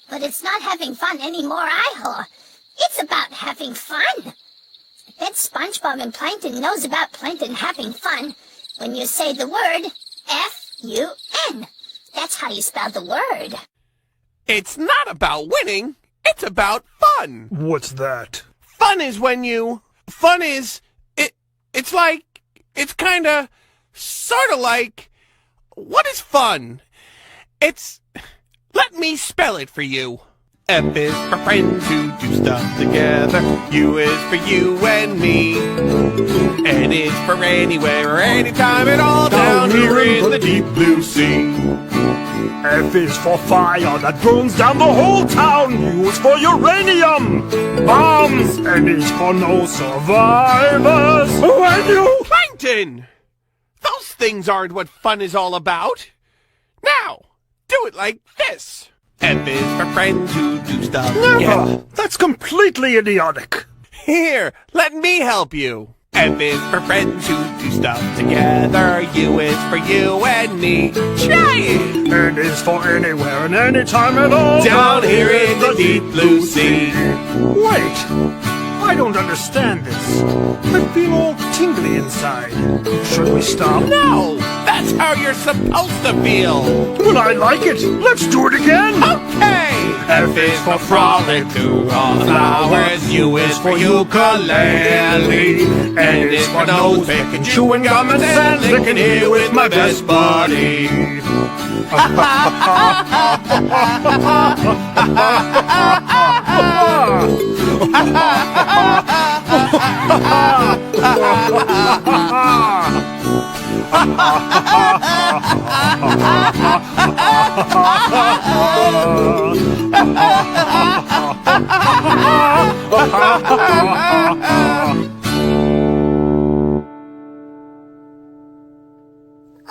But it's not having fun anymore, I-ho. It's about having fun. I bet SpongeBob and Plankton knows about Plankton having fun when you say the word F-U-N. That's how you spell the word. It's not about winning. It's about fun. What's that? Fun is when you... Fun is... It's like... It's kinda... Sorta like... What is fun? It's... Let me spell it for you. F is for friends who do stuff together. U is for you and me. N is for anywhere or anytime at all down here in the deep blue sea. F is for fire that burns down the whole town. U is for uranium. Bombs. N is for no survivors. When you... Plankton! Those things aren't what fun is all about. Now, do it like this. F is for friends who do stuff. Never! That's completely idiotic. Here, let me help you. F is for friends who do stuff together. U is for you and me. Try it! N is for anywhere and anytime at all. Down here in the deep blue sea. Wait! I don't understand this. I feel all tingly inside. Should we stop? No! That's how you're supposed to feel! Well, I like it. Let's do it again. Okay! F is for frolic through all the flowers. U is for ukulele. N is for nose picking, chewing gum and sand licking here with my best buddy.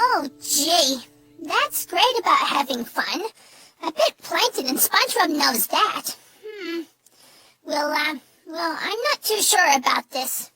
Oh, gee. That's great about having fun. I bet Plankton and SpongeBob knows that. Well, I'm not too sure about this.